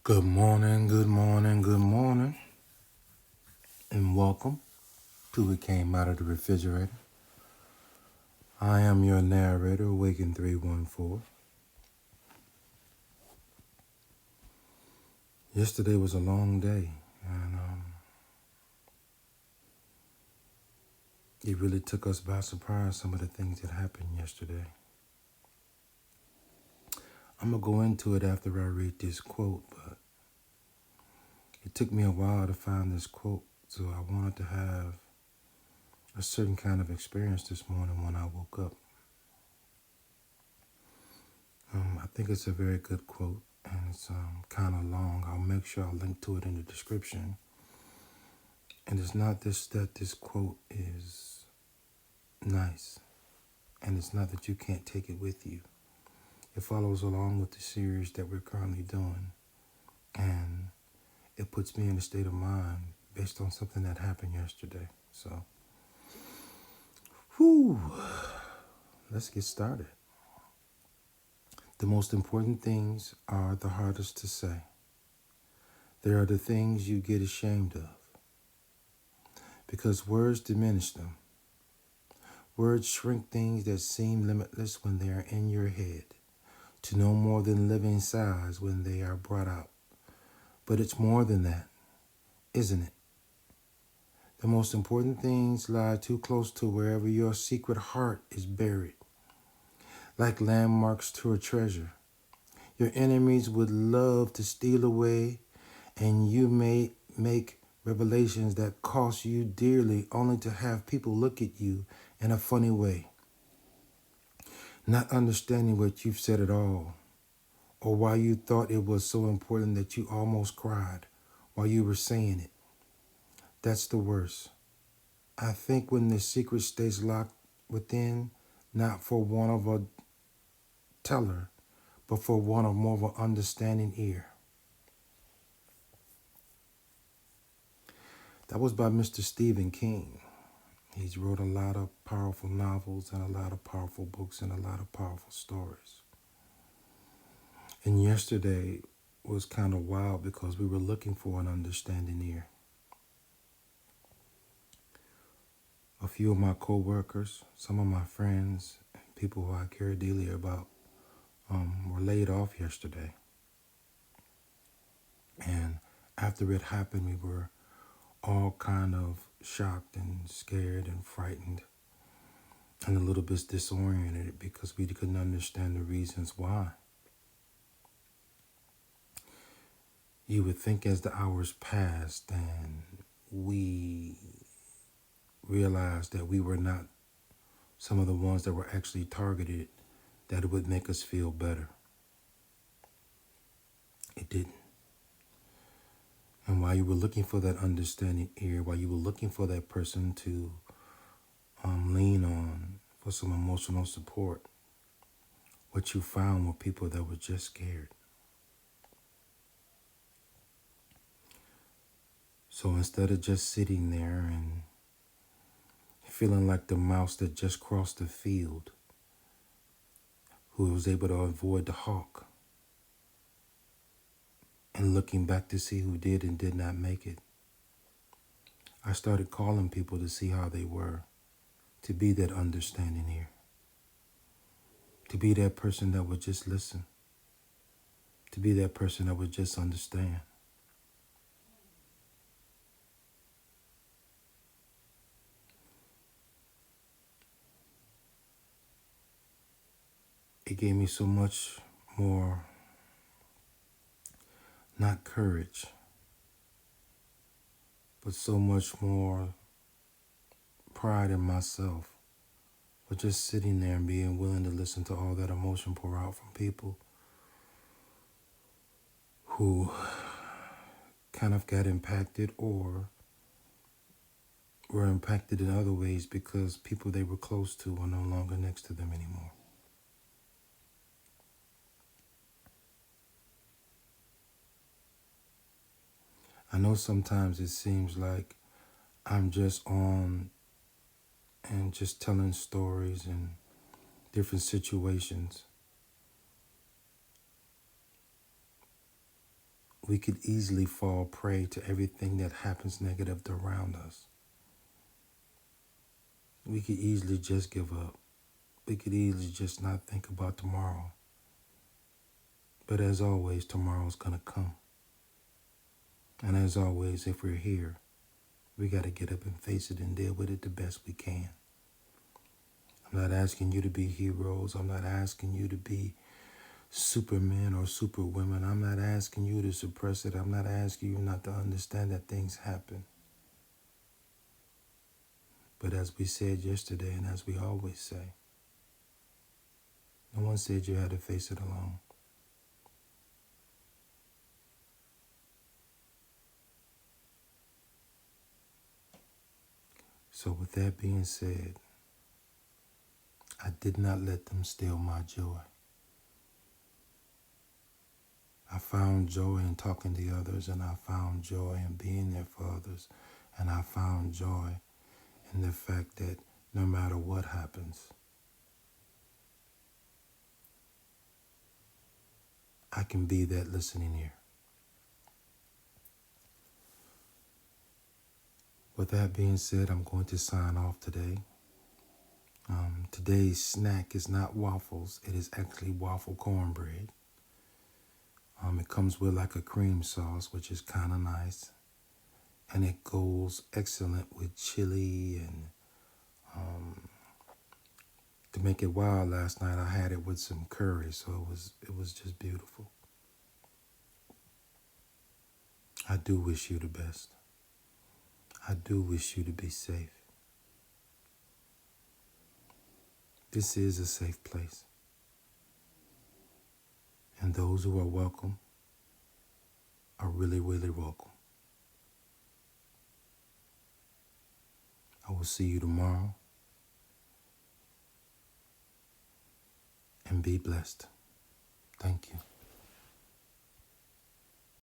Good morning, good morning, good morning, and welcome to It Came Out of the Refrigerator. I am your narrator, Awaken 314. Yesterday was a long day, and it really took us by surprise, some of the things that happened yesterday. I'm going to go into it after I read this quote, but it took me a while to find this quote, so I wanted to have a certain kind of experience this morning when I woke up. I think it's a very good quote, and it's kind of long. I'll make sure I'll link to it in the description. And it's not that this quote is nice, and it's not that you can't take it with you. It follows along with the series that we're currently doing, and it puts me in a state of mind based on something that happened yesterday. So, let's get started. The most important things are the hardest to say. They are the things you get ashamed of, because words diminish them. Words shrink things that seem limitless when they are in your head to no more than living size when they are brought out. But it's more than that, isn't it? The most important things lie too close to wherever your secret heart is buried, like landmarks to a treasure. Your enemies would love to steal away, and you may make revelations that cost you dearly only to have people look at you in a funny way, not understanding what you've said at all, or why you thought it was so important that you almost cried while you were saying it. That's the worst. I think when the secret stays locked within, not for want of a teller, but for want of more of an understanding ear. That was by Mr. Stephen King. He's wrote a lot of powerful novels and a lot of powerful books and a lot of powerful stories. And yesterday was kind of wild because we were looking for an understanding ear. A few of my co-workers, some of my friends, and people who I care dearly about were laid off yesterday. And after it happened, we were all kind of shocked and scared and frightened and a little bit disoriented because we couldn't understand the reasons why. You would think as the hours passed and we realized that we were not some of the ones that were actually targeted, that it would make us feel better. It didn't. And while you were looking for that understanding ear, while you were looking for that person to lean on for some emotional support, what you found were people that were just scared. So instead of just sitting there and feeling like the mouse that just crossed the field, who was able to avoid the hawk, and looking back to see who did and did not make it, I started calling people to see how they were, to be that understanding ear, to be that person that would just listen, to be that person that would just understand. It gave me so much more, not courage, but so much more pride in myself for just sitting there and being willing to listen to all that emotion pour out from people who kind of got impacted or were impacted in other ways because people they were close to were no longer next to them anymore. I know sometimes it seems like I'm just on and just telling stories and different situations. we could easily fall prey to everything that happens negative around us. We could easily just give up. We could easily just not think about tomorrow. But as always, tomorrow's going to come. And as always, if we're here, we got to get up and face it and deal with it the best we can. I'm not asking you to be heroes. I'm not asking you to be supermen or superwomen. I'm not asking you to suppress it. I'm not asking you not to understand that things happen. But as we said yesterday, and as we always say, no one said you had to face it alone. So with that being said, I did not let them steal my joy. I found joy in talking to others, and I found joy in being there for others, and I found joy in the fact that no matter what happens, I can be that listening ear. With that being said, I'm going to sign off today. Today's snack is not waffles. It is actually waffle cornbread. It comes with like a cream sauce, which is kind of nice. And it goes excellent with chili. And to make it wild, last night I had it with some curry, so it was just beautiful. I do wish you the best. I do wish you to be safe. This is a safe place. And those who are welcome are really, really welcome. I will see you tomorrow. And be blessed. Thank you.